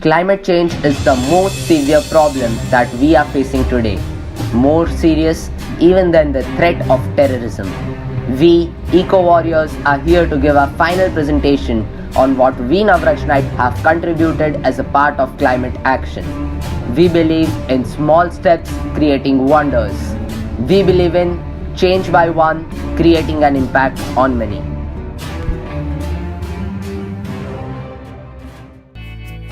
Climate change is the most severe problem that we are facing today, more serious even than the threat of terrorism. We, Eco Warriors, are here to give our final presentation on what we Navrachnite have contributed as a part of climate action. We believe in small steps creating wonders. We believe in change by one, creating an impact on many.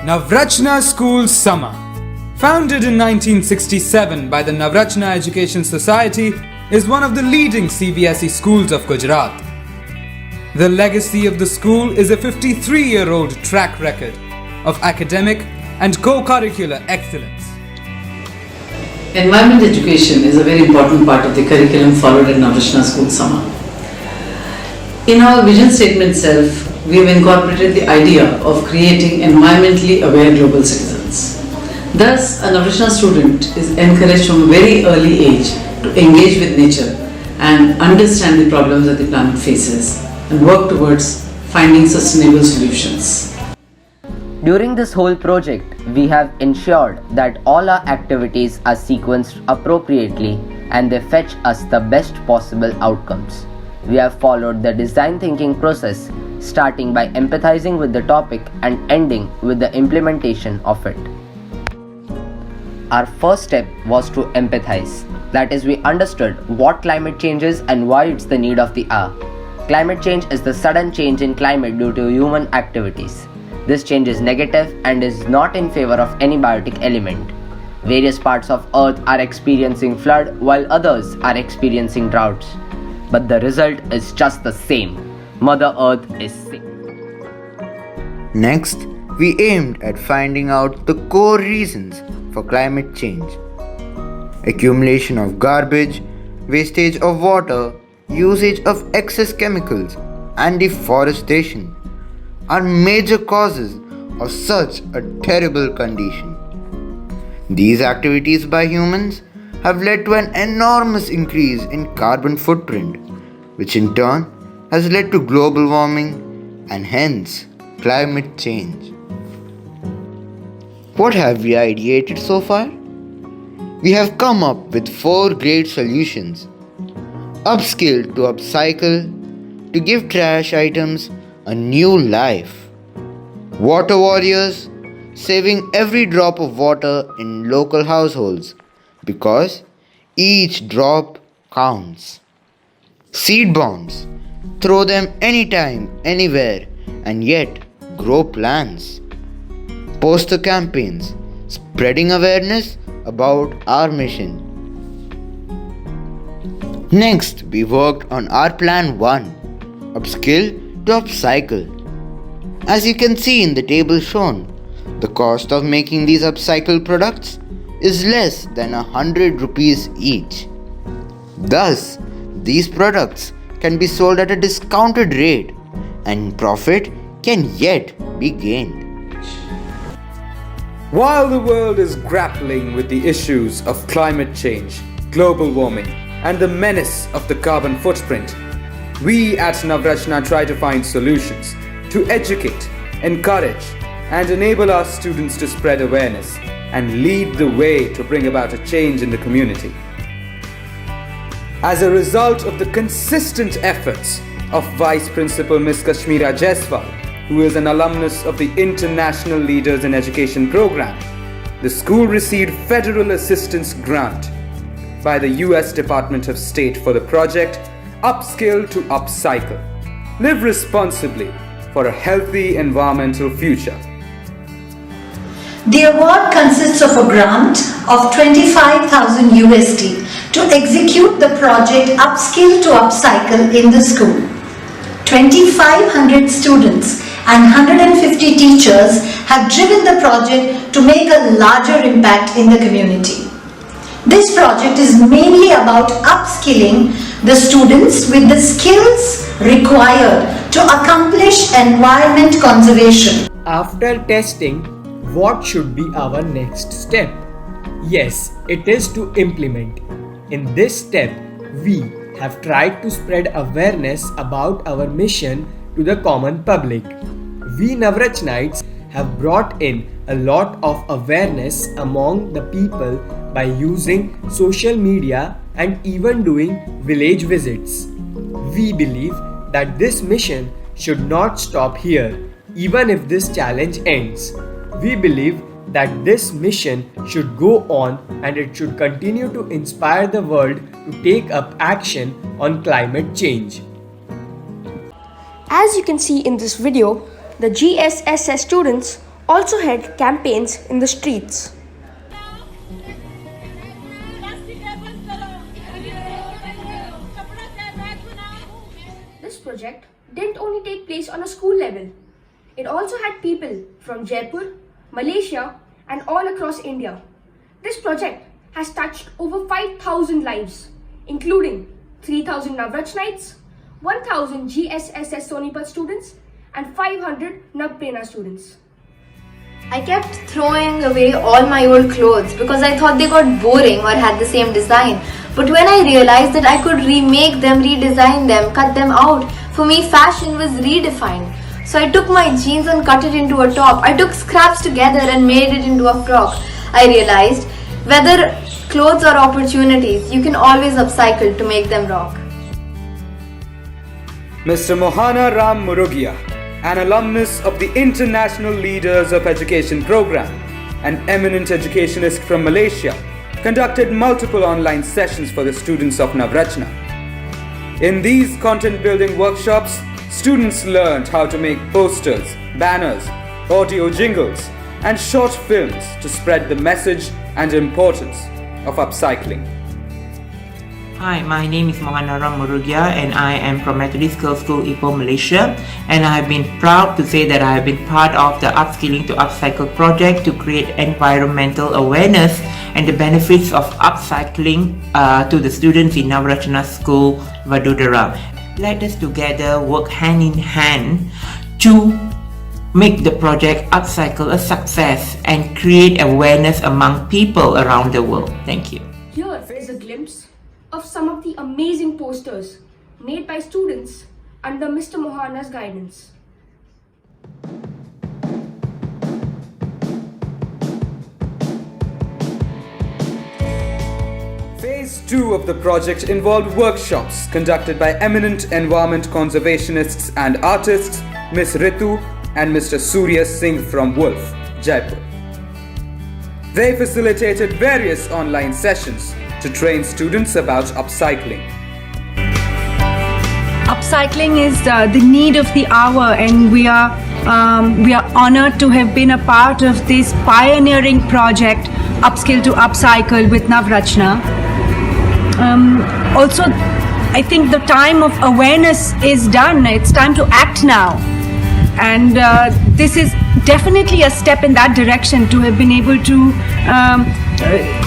Navrachna School Summer. Founded in 1967 by the Navrachna Education Society, is one of the leading CBSE schools of Gujarat. The legacy of the school is a 53-year-old track record of academic and co-curricular excellence. Environment education is a very important part of the curriculum followed at Navrachna School Summer. In our vision statement itself, we have incorporated the idea of creating environmentally aware global citizens. Thus, a Navrachna student is encouraged from a very early age to engage with nature and understand the problems that the planet faces and work towards finding sustainable solutions. During this whole project, we have ensured that all our activities are sequenced appropriately and they fetch us the best possible outcomes. We have followed the design thinking process, starting by empathizing with the topic and ending with the implementation of it. Our first step was to empathize. That is, we understood what climate change is and why it's the need of the hour. Climate change is the sudden change in climate due to human activities. This change is negative and is not in favor of any biotic element. Various parts of Earth are experiencing flood while others are experiencing droughts. But the result is just the same. Mother Earth is sick. Next, we aimed at finding out the core reasons for climate change. Accumulation of garbage, wastage of water, usage of excess chemicals, and deforestation are major causes of such a terrible condition. These activities by humans have led to an enormous increase in carbon footprint, which in turn has led to global warming and hence climate change. What have we ideated so far? We have come up with 4 great solutions. Upscale to upcycle, to give trash items a new life. Water warriors, saving every drop of water in local households because each drop counts. Seed bombs, throw them anytime, anywhere, and yet grow plants. Poster campaigns, spreading awareness about our mission. Next, we worked on our plan 1, upskill to upcycle. As you can see in the table shown, the cost of making these upcycled products is less than 100 rupees each. Thus, these products can be sold at a discounted rate and profit can yet be gained. While the world is grappling with the issues of climate change, global warming, and the menace of the carbon footprint, we at Navrachna try to find solutions to educate, encourage, and enable our students to spread awareness and lead the way to bring about a change in the community. As a result of the consistent efforts of Vice Principal Ms. Kashmira Jaiswal, who is an alumnus of the International Leaders in Education program, the school received federal assistance grant by the US Department of State for the project Upskill to Upcycle. Live responsibly for a healthy environmental future. The award consists of a grant of 25,000 USD to execute the project Upskill to Upcycle in the school. 2,500 students and 150 teachers have driven the project to make a larger impact in the community. This project is mainly about upskilling the students with the skills required to accomplish environment conservation. After testing, what should be our next step? Yes, it is to implement. In this step, we have tried to spread awareness about our mission to the common public. We Navrachnites have brought in a lot of awareness among the people by using social media and even doing village visits. We believe that this mission should not stop here, even if this challenge ends. We believe that this mission should go on and it should continue to inspire the world to take up action on climate change. As you can see in this video, the GSSS students also had campaigns in the streets. This project didn't only take place on a school level. It also had people from Jaipur, Malaysia and all across India. This project has touched over 5,000 lives, including 3,000 Navrachnites, 1,000 GSSS Sonipat students and 500 Navprerna students. I kept throwing away all my old clothes because I thought they got boring or had the same design. But when I realized that I could remake them, redesign them, cut them out, for me fashion was redefined. So I took my jeans and cut it into a top. I took scraps together and made it into a frock. I realized whether clothes or opportunities, you can always upcycle to make them rock. Mr. Mohana Ram Murugia, an alumnus of the International Leaders of Education program, an eminent educationist from Malaysia, conducted multiple online sessions for the students of Navrachna. In these content building workshops, students learned how to make posters, banners, audio jingles, and short films to spread the message and importance of upcycling. Hi, my name is Mohana Ram Murugia and I am from Methodist Girls School, Ipoh, Malaysia, and I have been proud to say that I have been part of the Upskilling to Upcycle project to create environmental awareness and the benefits of upcycling to the students in Navrachna School, Vadodara. Let us together work hand in hand to make the project Upcycle a success and create awareness among people around the world. Thank you. Here is a glimpse of some of the amazing posters made by students under Mr. Mohana's guidance. Phase 2 of the project involved workshops conducted by eminent environment conservationists and artists Ms. Ritu and Mr. Surya Singh from Wolf, Jaipur. They facilitated various online sessions to train students about upcycling. Upcycling is the need of the hour, and we are honored to have been a part of this pioneering project, Upskill to Upcycle with Navrachna. Also, I think the time of awareness is done. It's time to act now. And this is definitely a step in that direction, to have been able to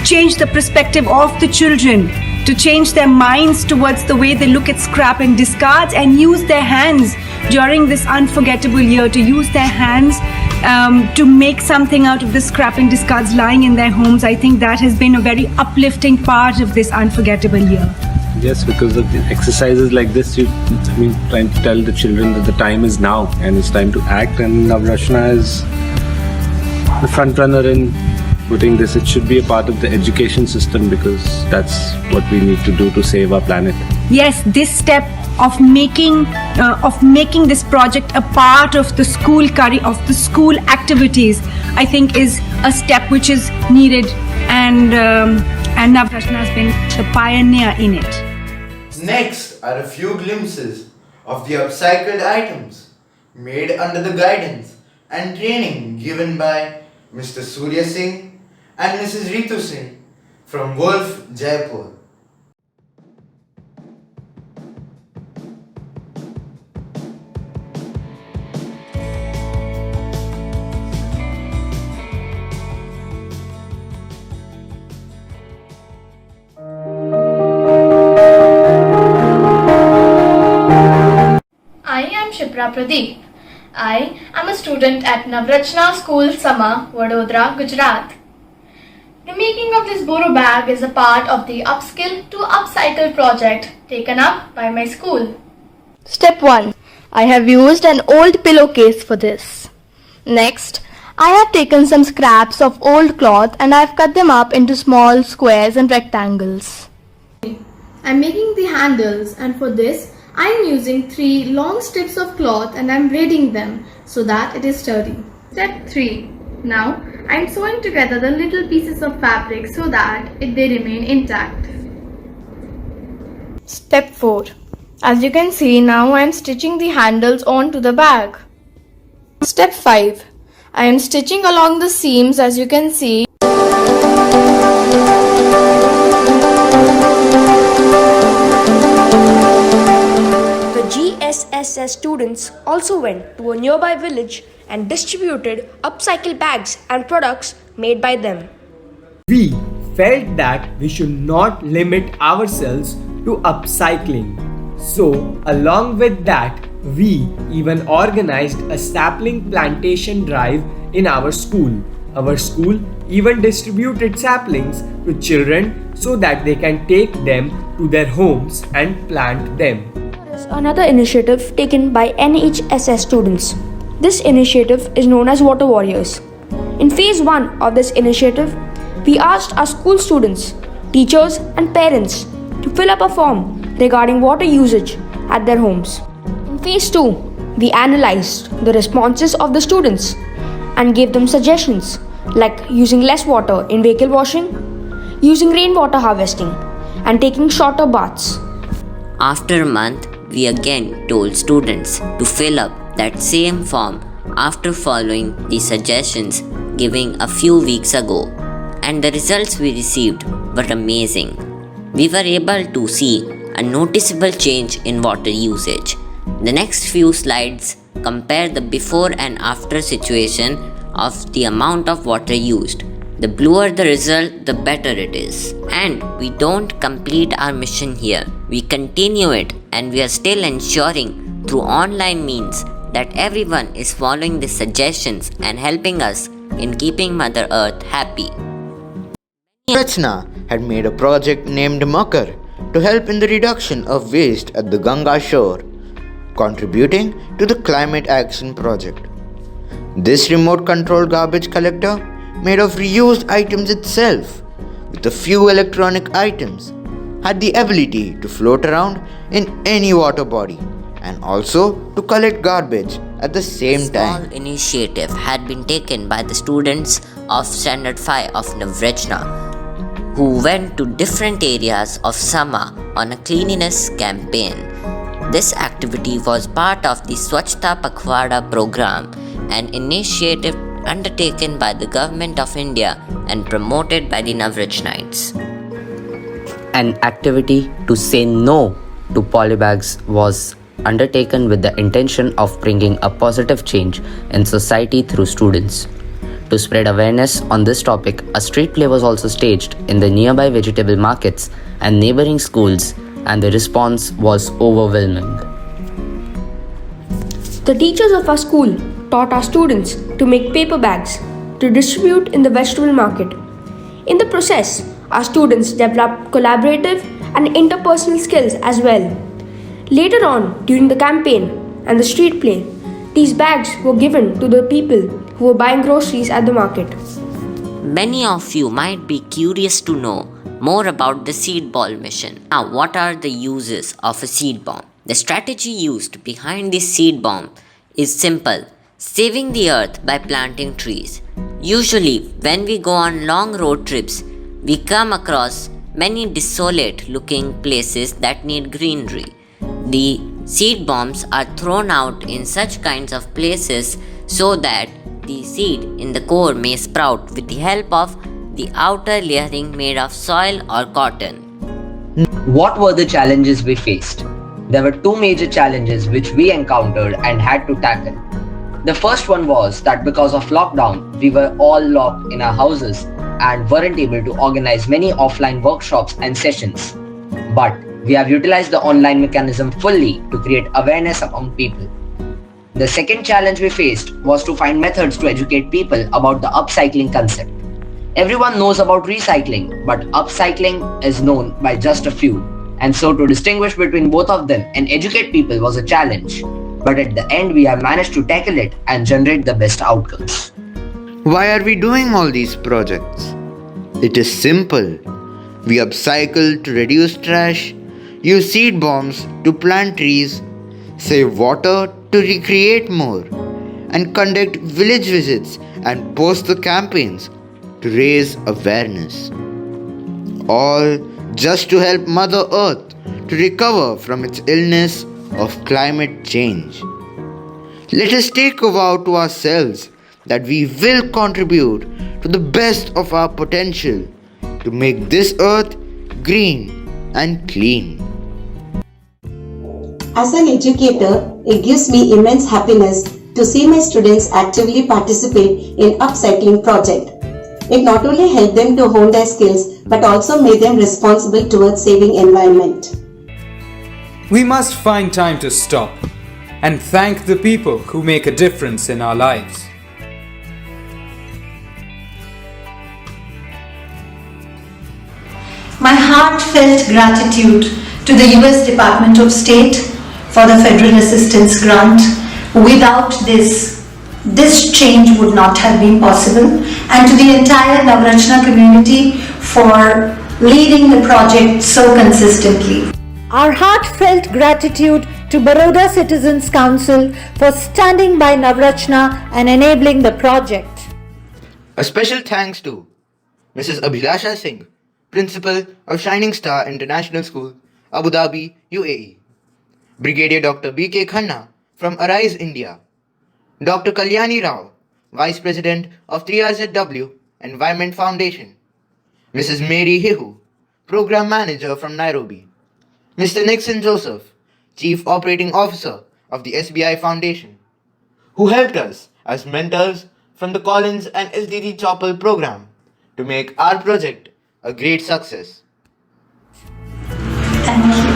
change the perspective of the children, to change their minds towards the way they look at scrap and discards, and use their hands during this unforgettable year, to use their hands to make something out of the scrap and discards lying in their homes. I think that has been a very uplifting part of this unforgettable year. Yes, because of the exercises like this, trying to tell the children that the time is now and it's time to act, and Navrachna is the front runner in putting this. It should be a part of the education system because that's what we need to do to save our planet. Yes, this step of making this project a part of the school school activities, I think is a step which is needed, and Navrachna has been the pioneer in it. Next are a few glimpses of the upcycled items made under the guidance and training given by Mr. Surya Singh and Mrs. Ritu Singh from Wolf, Jaipur. Shipra Pradeep. I am a student at Navrachna School, Sama, Vadodara, Gujarat. The making of this Boro bag is a part of the Upskill to Upcycle project taken up by my school. Step 1. I have used an old pillowcase for this. Next, I have taken some scraps of old cloth and I have cut them up into small squares and rectangles. I'm making the handles, and for this I am using 3 long strips of cloth and I am braiding them so that it is sturdy. Step 3. Now I am sewing together the little pieces of fabric so that they remain intact. Step 4. As you can see, now I am stitching the handles onto the bag. Step 5. I am stitching along the seams, as you can see. The GSSS students also went to a nearby village and distributed upcycle bags and products made by them. We felt that we should not limit ourselves to upcycling. So, along with that, we even organized a sapling plantation drive in our school. Our school even distributed saplings to children so that they can take them to their homes and plant them. Another initiative taken by NHSS students. This initiative is known as Water Warriors. In phase 1 of this initiative, we asked our school students, teachers and parents to fill up a form regarding water usage at their homes. In phase 2, we analyzed the responses of the students and gave them suggestions like using less water in vehicle washing, using rainwater harvesting, and taking shorter baths. After a month, we again told students to fill up that same form after following the suggestions given a few weeks ago, and the results we received were amazing. We were able to see a noticeable change in water usage. The next few slides compare the before and after situation of the amount of water used. The bluer the result, the better it is. And we don't complete our mission here. We continue it, and we are still ensuring through online means that everyone is following the suggestions and helping us in keeping Mother Earth happy. Rachna had made a project named Makar to help in the reduction of waste at the Ganga shore, contributing to the Climate Action Project. This remote controlled garbage collector, made of reused items itself, with a few electronic items, had the ability to float around in any water body and also to collect garbage at the same time. Small initiative had been taken by the students of Standard 5 of Navrachna, who went to different areas of Sama on a cleanliness campaign. This activity was part of the Swachhta Pakhwada program, an initiative undertaken by the Government of India and promoted by the Navrachnites. An activity to say no to polybags was undertaken with the intention of bringing a positive change in society through students. To spread awareness on this topic, a street play was also staged in the nearby vegetable markets and neighboring schools, and the response was overwhelming. The teachers of our school taught our students to make paper bags to distribute in the vegetable market. In the process, our students developed collaborative and interpersonal skills as well. Later on, during the campaign and the street play, these bags were given to the people who were buying groceries at the market. Many of you might be curious to know more about the seed ball mission. Now, what are the uses of a seed bomb? The strategy used behind this seed bomb is simple: saving the earth by planting trees. Usually, when we go on long road trips, we come across many desolate looking places that need greenery. The seed bombs are thrown out in such kinds of places so that the seed in the core may sprout with the help of the outer layering made of soil or cotton. What were the challenges we faced? There were two major challenges which we encountered and had to tackle. The first one was that because of lockdown, we were all locked in our houses and weren't able to organize many offline workshops and sessions. But we have utilized the online mechanism fully to create awareness among people. The second challenge we faced was to find methods to educate people about the upcycling concept. Everyone knows about recycling, but upcycling is known by just a few, and so to distinguish between both of them and educate people was a challenge. But at the end, we have managed to tackle it and generate the best outcomes. Why are we doing all these projects? It is simple. We upcycle to reduce trash, use seed bombs to plant trees, save water to recreate more, and conduct village visits and post the campaigns to raise awareness. All just to help Mother Earth to recover from its illness of climate change. Let us take a vow to ourselves that we will contribute to the best of our potential to make this earth green and clean. As an educator, it gives me immense happiness to see my students actively participate in upcycling project. It not only helped them to hone their skills but also made them responsible towards saving environment. We must find time to stop and thank the people who make a difference in our lives. My heartfelt gratitude to the US Department of State for the Federal Assistance Grant. Without this change would not have been possible, and to the entire Navrachna community for leading the project so consistently. Our heartfelt gratitude to Baroda Citizens Council for standing by Navrachna and enabling the project. A special thanks to Mrs. Abhilasha Singh, Principal of Shining Star International School, Abu Dhabi, UAE. Brigadier Dr. B.K. Khanna from Arise, India. Dr. Kalyani Rao, Vice President of 3RZW Environment Foundation. Mrs. Mary Hihu, Program Manager from Nairobi. Mr. Nixon Joseph, Chief Operating Officer of the SBI Foundation, who helped us as mentors from the Collins and SDG Choppal program to make our project a great success. Thank you.